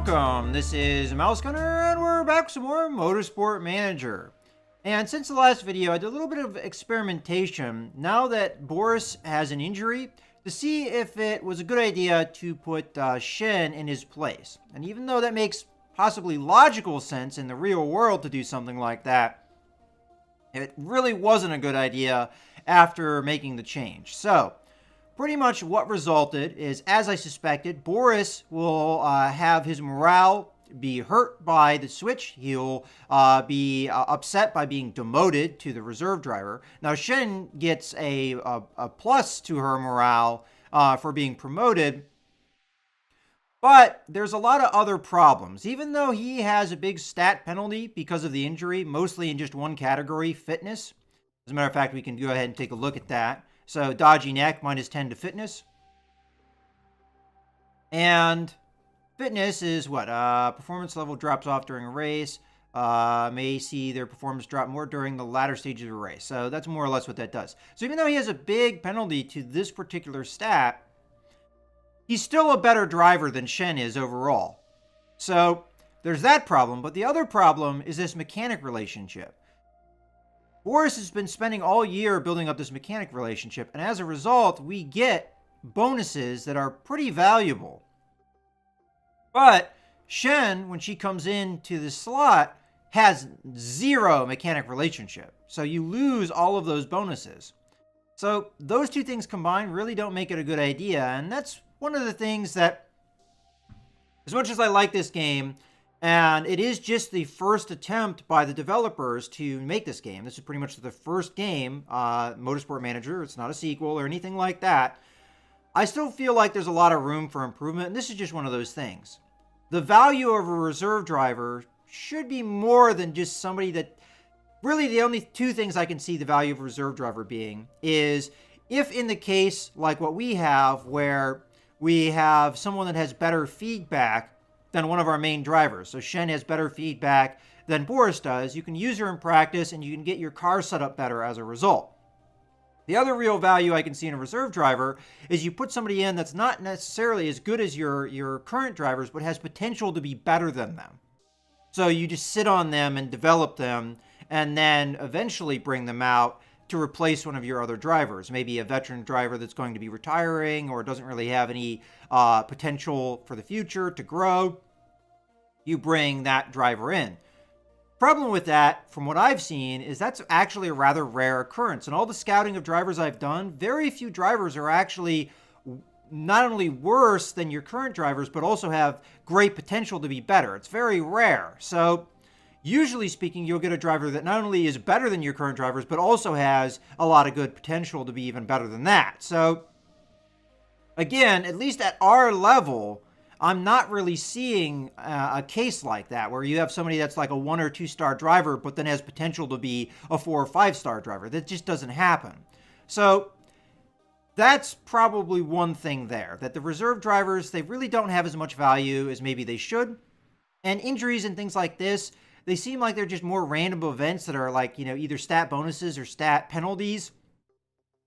Welcome, this is Mouse Gunner, and we're back with some more Motorsport Manager. And since the last video, I did a little bit of experimentation, now that Boris has an injury, to see if it was a good idea to put Shen in his place. And even though that makes possibly logical sense in the real world to do something like that, it really wasn't a good idea after making the change. So, pretty much what resulted is, as I suspected, Boris will have his morale be hurt by the switch. He'll be upset by being demoted to the reserve driver. Now, Shen gets a plus to her morale for being promoted, but there's a lot of other problems. Even though he has a big stat penalty because of the injury, mostly in just one category, fitness. As a matter of fact, we can go ahead and take a look at that. So, dodgy neck, minus 10 to fitness. And fitness is what? Performance level drops off during a race. May see their performance drop more during the latter stages of a race. So, that's more or less what that does. So, even though he has a big penalty to this particular stat, he's still a better driver than Shen is overall. So, there's that problem. But the other problem is this mechanic relationship. Boris has been spending all year building up this mechanic relationship, and as a result, we get bonuses that are pretty valuable. But Shen, when she comes into the slot, has zero mechanic relationship. So you lose all of those bonuses. So those two things combined really don't make it a good idea, and that's one of the things that, as much as I like this game, and it is just the first attempt by the developers to make this game. This is pretty much the first game, Motorsport Manager. It's not a sequel or anything like that. I still feel like there's a lot of room for improvement, and this is just one of those things. The value of a reserve driver should be more than just somebody that... Really, the only two things I can see the value of a reserve driver being is if in the case like what we have, where we have someone that has better feedback than one of our main drivers. So Shen has better feedback than Boris does. You can use her in practice and you can get your car set up better as a result. The other real value I can see in a reserve driver is you put somebody in that's not necessarily as good as your current drivers, but has potential to be better than them. So you just sit on them and develop them and then eventually bring them out to replace one of your other drivers. Maybe a veteran driver that's going to be retiring or doesn't really have any potential for the future to grow. You bring that driver in. Problem with that, from what I've seen, is that's actually a rather rare occurrence. In all the scouting of drivers I've done, very few drivers are actually not only worse than your current drivers, but also have great potential to be better. It's very rare. So, usually speaking, you'll get a driver that not only is better than your current drivers, but also has a lot of good potential to be even better than that. So, again, at least at our level, I'm not really seeing a case like that, where you have somebody that's like a 1 or 2 star driver, but then has potential to be a 4 or 5 star driver. That just doesn't happen. So, that's probably one thing there, that the reserve drivers, they really don't have as much value as maybe they should. And injuries and things like this, they seem like they're just more random events that are like, either stat bonuses or stat penalties,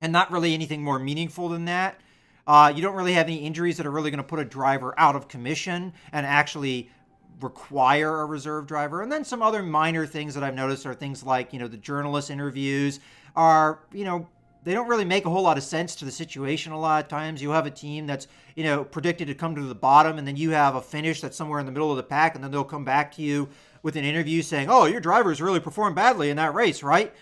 and not really anything more meaningful than that. You don't really have any injuries that are really going to put a driver out of commission and actually require a reserve driver. And then some other minor things that I've noticed are things like, the journalist interviews are, they don't really make a whole lot of sense to the situation a lot of times. You have a team that's, predicted to come to the bottom, and then you have a finish that's somewhere in the middle of the pack, and then they'll come back to you with an interview saying, oh, your drivers really performed badly in that race, right?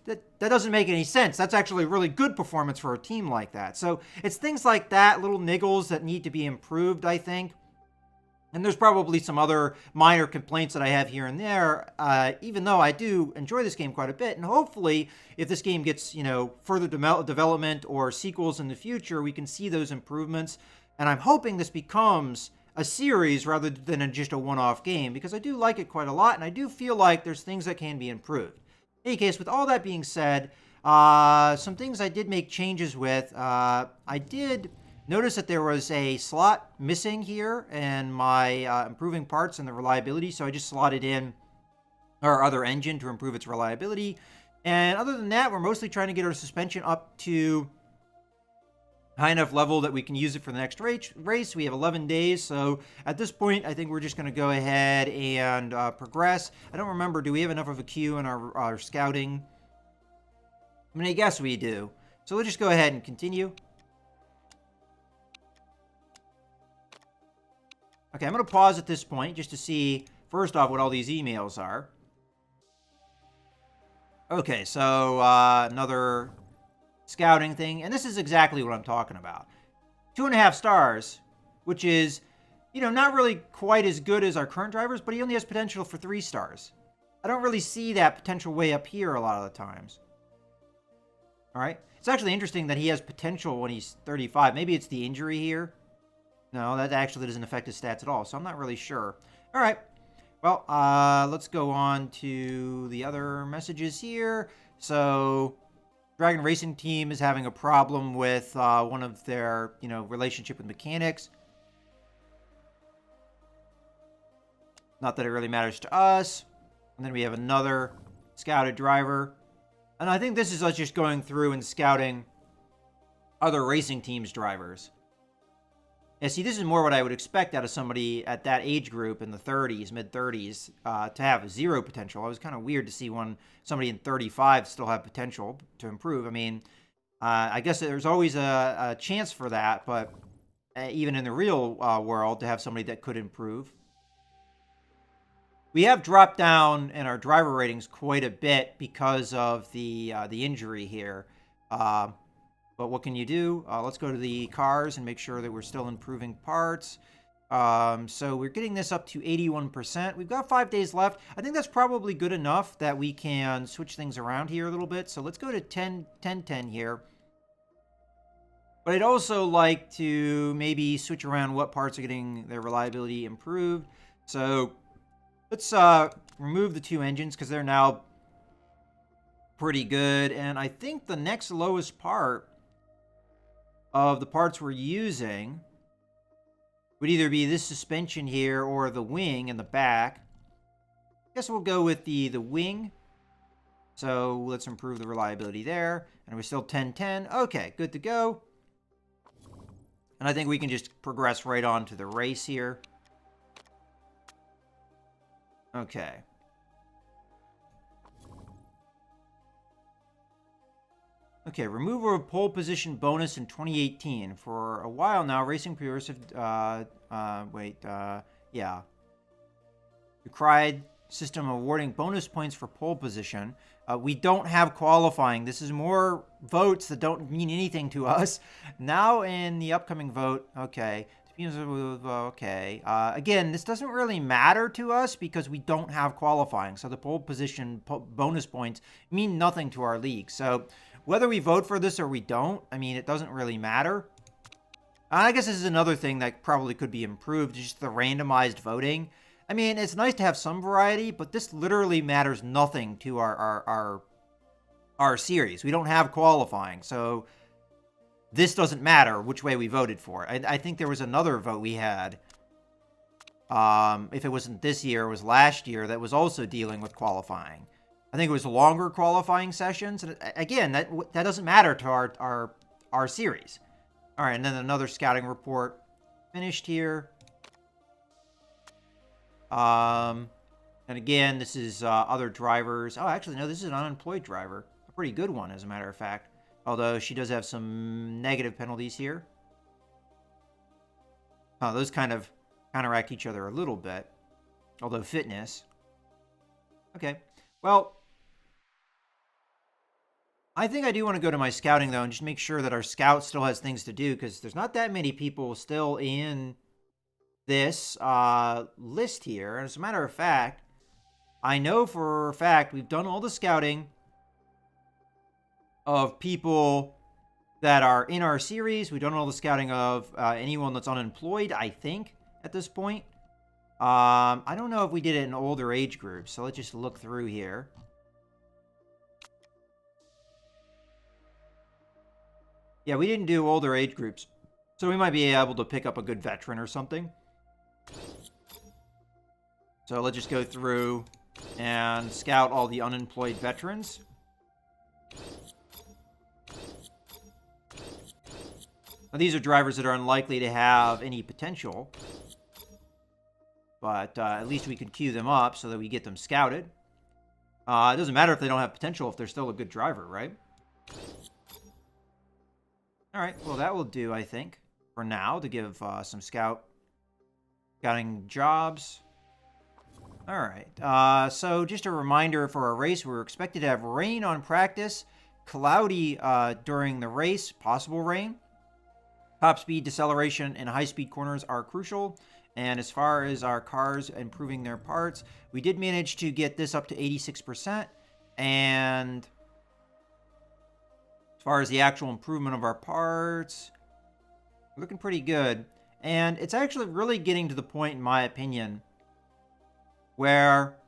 That doesn't make any sense. That's actually a really good performance for a team like that. So it's things like that, little niggles that need to be improved, I think. And there's probably some other minor complaints that I have here and there, even though I do enjoy this game quite a bit. And hopefully, if this game gets, further development or sequels in the future, we can see those improvements. And I'm hoping this becomes a series rather than just a one-off game, because I do like it quite a lot, and I do feel like there's things that can be improved. In any case, with all that being said, some things I did make changes with. I did notice that there was a slot missing here in my improving parts and the reliability, so I just slotted in our other engine to improve its reliability. And other than that, we're mostly trying to get our suspension up to high enough level that we can use it for the next race. We have 11 days, so at this point, I think we're just going to go ahead and progress. I don't remember, do we have enough of a queue in our scouting? I mean, I guess we do. So we'll just go ahead and continue. Okay, I'm going to pause at this point just to see, first off, what all these emails are. Okay, so another scouting thing, and this is exactly what I'm talking about. 2.5 stars, which is, you know, not really quite as good as our current drivers, but he only has potential for 3 stars. I don't really see that potential way up here a lot of the times. All right, it's actually interesting that he has potential when he's 35. Maybe it's the injury here. No, that actually doesn't affect his stats at all, so I'm not really sure. All right, well, let's go on to the other messages here. So Dragon Racing Team is having a problem with one of their, relationship with mechanics. Not that it really matters to us. And then we have another scouted driver. And I think this is us just going through and scouting other racing teams' drivers. Yeah, see, this is more what I would expect out of somebody at that age group in the 30s, mid-30s, to have 0 potential. It was kind of weird to see somebody in 35 still have potential to improve. I mean, I guess there's always a chance for that, but even in the real world, to have somebody that could improve. We have dropped down in our driver ratings quite a bit because of the injury here. But what can you do? Let's go to the cars and make sure that we're still improving parts. So we're getting this up to 81%. We've got 5 days left. I think that's probably good enough that we can switch things around here a little bit. So let's go to 10-10 here. But I'd also like to maybe switch around what parts are getting their reliability improved. So let's remove the 2 engines because they're now pretty good. And I think the next lowest part of the parts we're using would either be this suspension here or the wing in the back. I guess we'll go with the wing. So let's improve the reliability there. And we're still 10-10. Okay, good to go. And I think we can just progress right on to the race here. Okay. Okay, removal of pole position bonus in 2018. For a while now, racing purists have, decried system awarding bonus points for pole position. We don't have qualifying. This is more votes that don't mean anything to us. Now in the upcoming vote, okay. Again, this doesn't really matter to us because we don't have qualifying. So the pole position bonus points mean nothing to our league. So whether we vote for this or we don't, I mean, it doesn't really matter. I guess this is another thing that probably could be improved, just the randomized voting. I mean, it's nice to have some variety, but this literally matters nothing to our series. We don't have qualifying, so this doesn't matter which way we voted for. I think there was another vote we had. If it wasn't this year, it was last year, that was also dealing with qualifying. I think it was longer qualifying sessions. And again, that doesn't matter to our series. All right, and then another scouting report finished here. And again, this is other drivers. Oh, actually, no, this is an unemployed driver. A pretty good one, as a matter of fact. Although she does have some negative penalties here. Oh, those kind of counteract each other a little bit. Although fitness. Okay, well, I think I do want to go to my scouting, though, and just make sure that our scout still has things to do, because there's not that many people still in this list here. And as a matter of fact, I know for a fact we've done all the scouting of people that are in our series. We've done all the scouting of anyone that's unemployed, I think, at this point. I don't know if we did it in older age groups, so let's just look through here. Yeah, we didn't do older age groups, so we might be able to pick up a good veteran or something. So let's just go through and scout all the unemployed veterans. Now, these are drivers that are unlikely to have any potential. But at least we can queue them up so that we get them scouted. It doesn't matter if they don't have potential if they're still a good driver, right? All right, well, that will do, I think, for now, to give some scouting jobs. All right, so just a reminder for our race, we're expected to have rain on practice, cloudy during the race, possible rain. Top speed, deceleration, and high-speed corners are crucial. And as far as our cars improving their parts, we did manage to get this up to 86%. And as far as the actual improvement of our parts, looking pretty good. And it's actually really getting to the point, in my opinion, where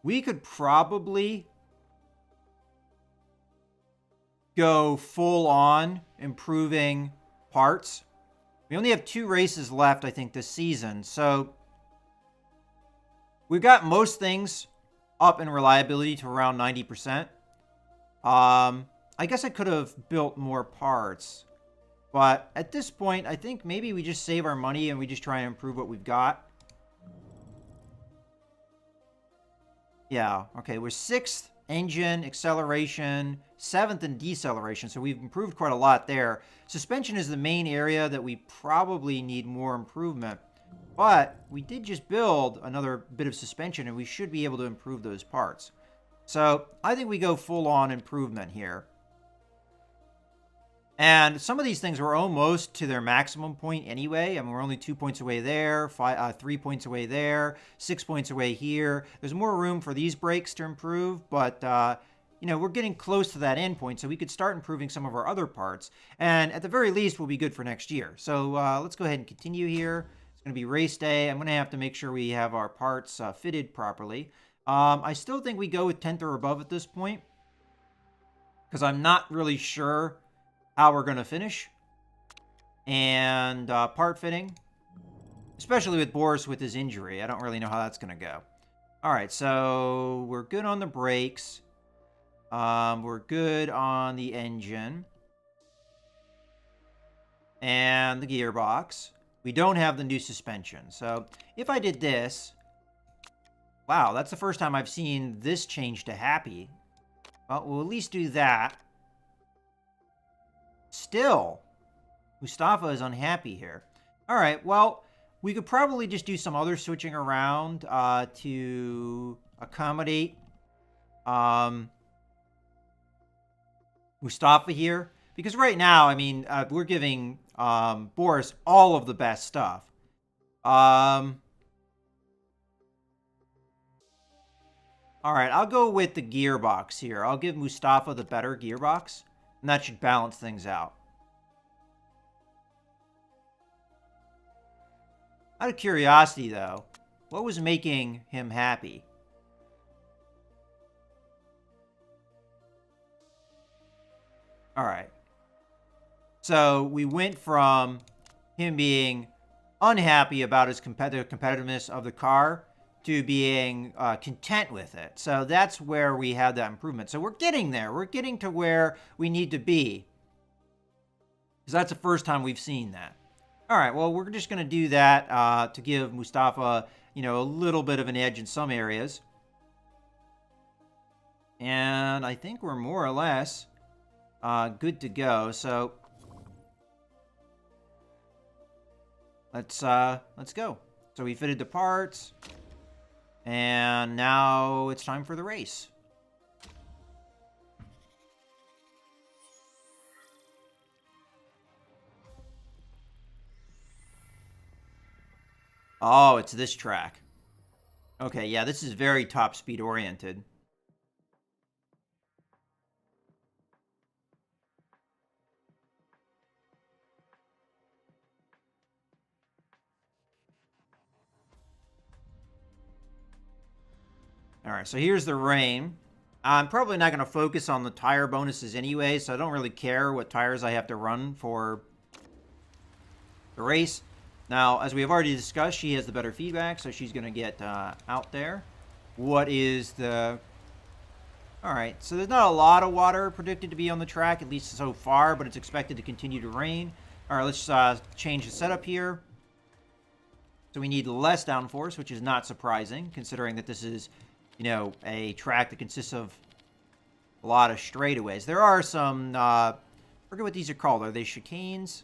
we could probably go full on improving parts. We only have 2 races left, I think, this season. So we've got most things up in reliability to around 90%. I guess I could have built more parts. But at this point, I think maybe we just save our money and we just try and improve what we've got. Yeah, okay, we're 6th engine, acceleration, 7th in deceleration, so we've improved quite a lot there. Suspension is the main area that we probably need more improvement, but we did just build another bit of suspension, and we should be able to improve those parts. So I think we go full-on improvement here. And some of these things were almost to their maximum point anyway. I mean, we're only 2 points away there, 3 points away there, 6 points away here. There's more room for these brakes to improve, but, you know, we're getting close to that end point, so we could start improving some of our other parts. And at the very least, we'll be good for next year. So let's go ahead and continue here. It's going to be race day. I'm going to have to make sure we have our parts fitted properly. I still think we go with 10th or above at this point, because I'm not really sure how we're going to finish. And part fitting, especially with Boris with his injury. I don't really know how that's going to go. All right, so we're good on the brakes. We're good on the engine. And the gearbox. We don't have the new suspension. So if I did this... Wow, that's the first time I've seen this change to happy. Well, we'll at least do that. Still, Mustafa is unhappy here. All right, well, we could probably just do some other switching around to accommodate Mustafa here. Because right now, I mean, we're giving Boris all of the best stuff. All right, I'll go with the gearbox here. I'll give Mustafa the better gearbox. And that should balance things out. Out of curiosity, though, what was making him happy? All right. So we went from him being unhappy about his competitiveness of the car to being content with it. So that's where we had that improvement. So we're getting there. We're getting to where we need to be. Because that's the first time we've seen that. All right, well, we're just going to do that to give Mustafa, you know, a little bit of an edge in some areas. And I think we're more or less good to go. So let's go. So we fitted the parts. And now it's time for the race. Oh, it's this track. Okay, yeah, this is very top speed oriented. All right, so here's the rain. I'm probably not going to focus on the tire bonuses anyway, so I don't really care what tires I have to run for the race. Now, as we have already discussed, she has the better feedback, so she's going to get out there. What is the... All right, so there's not a lot of water predicted to be on the track, at least so far, but it's expected to continue to rain. All right, let's change the setup here. So we need less downforce, which is not surprising, considering that this is, you know, a track that consists of a lot of straightaways. There are some, I forget what these are called. Are they chicanes?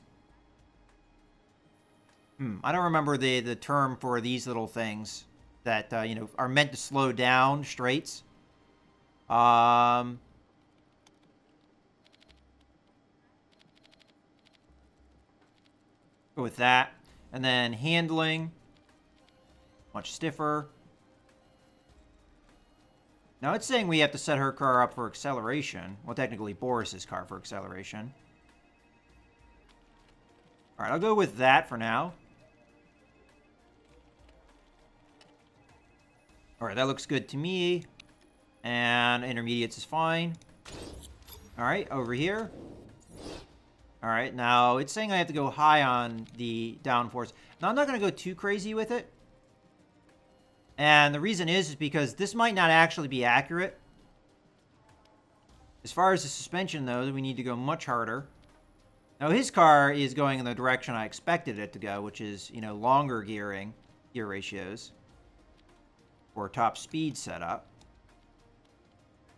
I don't remember the term for these little things that, you know, are meant to slow down straights. Go with that. And then handling, much stiffer. Now it's saying we have to set her car up for acceleration. Well, technically Boris's car for acceleration. All right, I'll go with that for now. All right, that looks good to me. And intermediates is fine. All right, over here. All right, now it's saying I have to go high on the downforce. Now, I'm not going to go too crazy with it. And the reason is because this might not actually be accurate. As far as the suspension, though, we need to go much harder. Now, his car is going in the direction I expected it to go, which is, you know, longer gear ratios for top speed setup.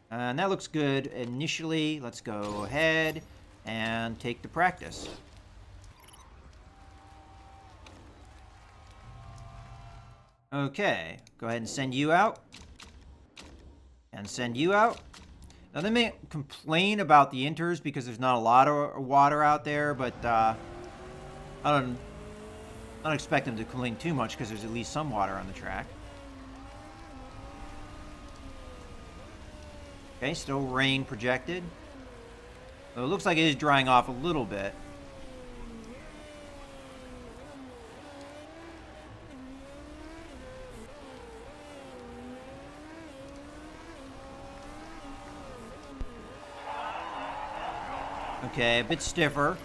And that looks good initially. Let's go ahead and take the practice. Okay, go ahead and send you out. And send you out. Now, they may complain about the inters because there's not a lot of water out there, but I don't expect them to complain too much because there's at least some water on the track. Okay, still rain projected. So it looks like it is drying off a little bit. Okay, a bit stiffer.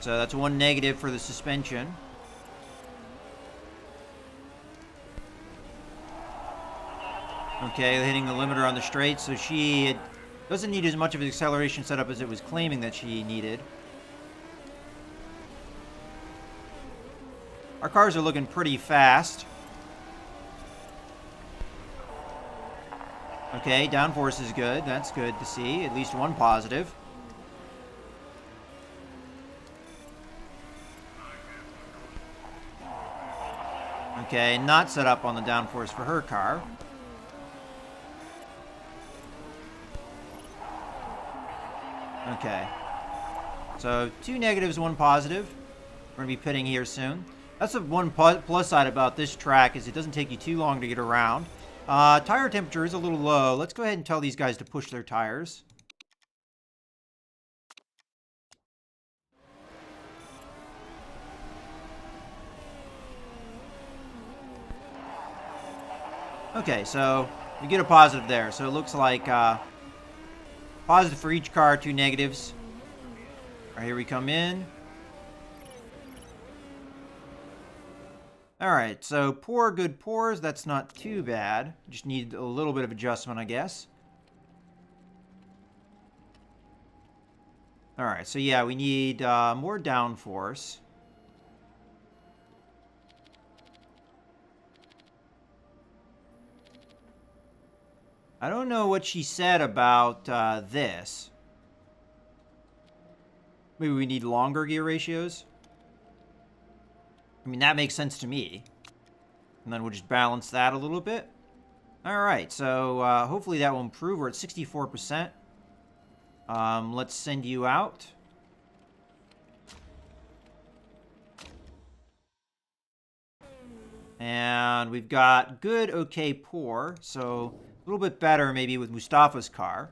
So that's one negative for the suspension. Okay, hitting the limiter on the straight, so she doesn't need as much of an acceleration setup as it was claiming that she needed. Our cars are looking pretty fast. Okay, downforce is good. That's good to see. At least one positive. Okay, not set up on the downforce for her car. Okay. So, 2 negatives, 1 positive. We're going to be pitting here soon. That's the one plus side about this track is it doesn't take you too long to get around. Tire temperature is a little low. Let's go ahead and tell these guys to push their tires. Okay, so we get a positive there. So it looks like positive for each car, 2 negatives. All right, here we come in. All right, so poor, good pours. That's not too bad. Just need a little bit of adjustment, I guess. All right, so yeah, we need more downforce. I don't know what she said about this. Maybe we need longer gear ratios. I mean, that makes sense to me. And then we'll just balance that a little bit. All right, so hopefully that will improve. We're at 64%. Let's send you out. And we've got good, okay, poor. So a little bit better maybe with Mustafa's car.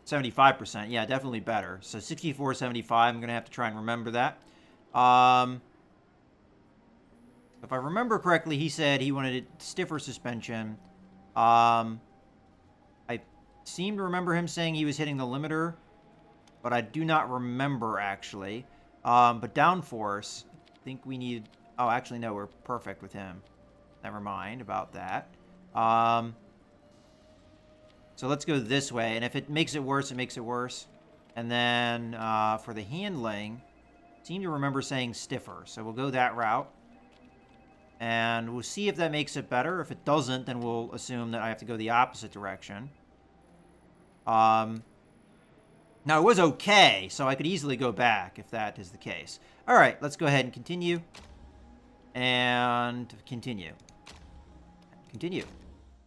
%, yeah, definitely better. So 64, 75, I'm going to have to try and remember that. If I remember correctly, he said he wanted a stiffer suspension. I seem to remember him saying he was hitting the limiter, but I do not remember, actually. But downforce, I think we need... Oh, actually, no, we're perfect with him. Never mind about that. So let's go this way. And if it makes it worse, it makes it worse. And then for the handling, I seem to remember saying stiffer. So we'll go that route. And we'll see if that makes it better. If it doesn't, then we'll assume that I have to go the opposite direction. Now, it was okay, so I could easily go back if that is the case. All right, let's go ahead and continue. And continue. Continue.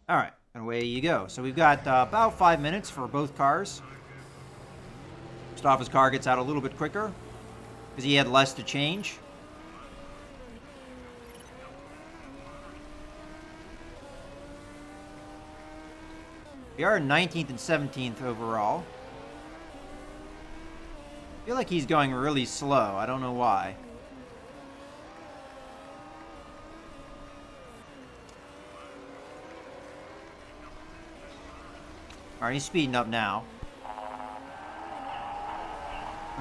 All right, and away you go. So we've got about 5 minutes for both cars. Mustafa's car gets out a little bit quicker because he had less to change. We are 19th and 17th overall. I feel like he's going really slow. I don't know why. Alright, he's speeding up now.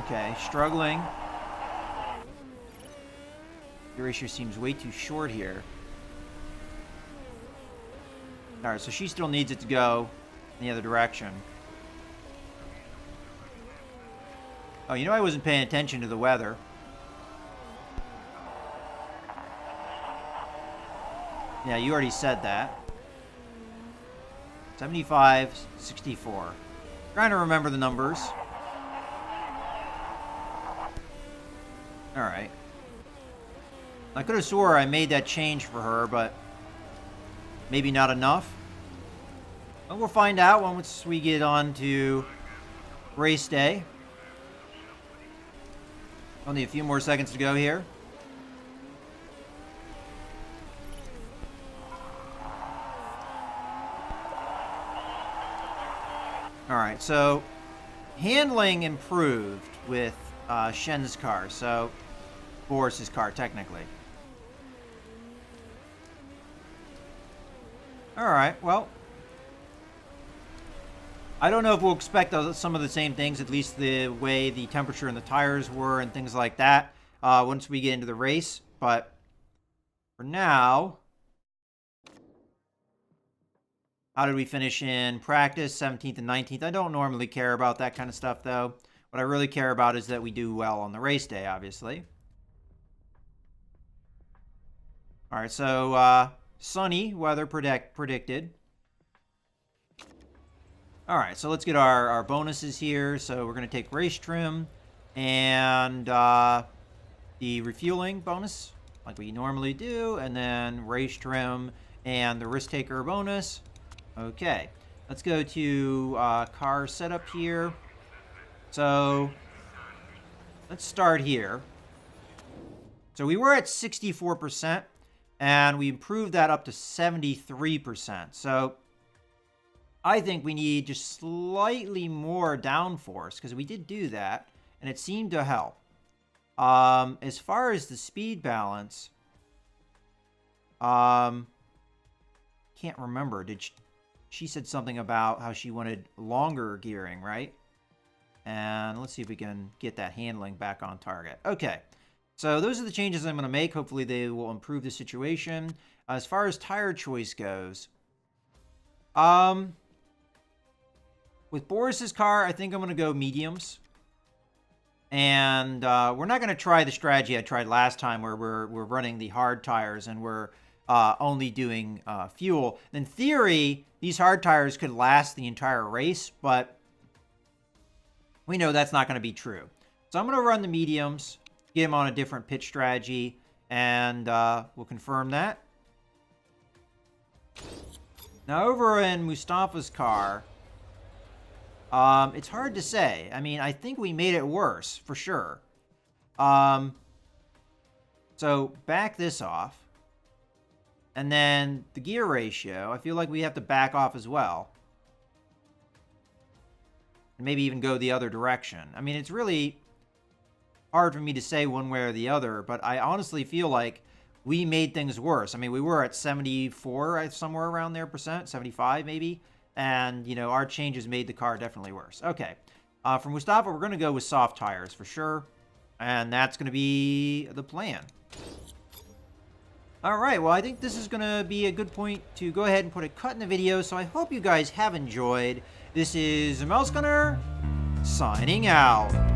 Okay, struggling. The ratio seems way too short here. Alright, so she still needs it to go in the other direction. Oh, you know I wasn't paying attention to the weather. Yeah, you already said that. 75, 64. Trying to remember the numbers. Alright. I could have swore I made that change for her, but maybe not enough. But we'll find out once we get on to race day. Only a few more seconds to go here. Alright, so handling improved with Shen's car, so Boris's car, technically. Alright, well, I don't know if we'll expect some of the same things, at least the way the temperature and the tires were and things like that, once we get into the race. But for now, how did we finish in practice? 17th and 19th. I don't normally care about that kind of stuff, though. What I really care about is that we do well on the race day, obviously. All right, so sunny weather predicted. All right, so let's get our bonuses here. So we're going to take race trim and the refueling bonus, like we normally do, and then race trim and the risk taker bonus. Okay, let's go to car setup here. So let's start here. So we were at 64%, and we improved that up to 73%. So I think we need just slightly more downforce, because we did do that, and it seemed to help. As far as the speed balance, can't remember. She said something about how she wanted longer gearing, right? And let's see if we can get that handling back on target. Okay, so those are the changes I'm going to make. Hopefully they will improve the situation. As far as tire choice goes, with Boris's car, I think I'm going to go mediums. And we're not going to try the strategy I tried last time where we're running the hard tires and we're only doing fuel. In theory, these hard tires could last the entire race, but we know that's not going to be true. So I'm going to run the mediums, get them on a different pitch strategy, and we'll confirm that. Now over in Mustafa's car, it's hard to say. I mean, I think we made it worse, for sure. So back this off. And then the gear ratio, I feel like we have to back off as well. And maybe even go the other direction. I mean, it's really hard for me to say one way or the other, but I honestly feel like we made things worse. I mean, we were at 74, somewhere around there, percent, 75 maybe. And, you know, our changes made the car definitely worse. Okay. For Mustafa, we're going to go with soft tires for sure. And that's going to be the plan. All right, well, I think this is going to be a good point to go ahead and put a cut in the video, so I hope you guys have enjoyed. This is Mouse Gunner, signing out.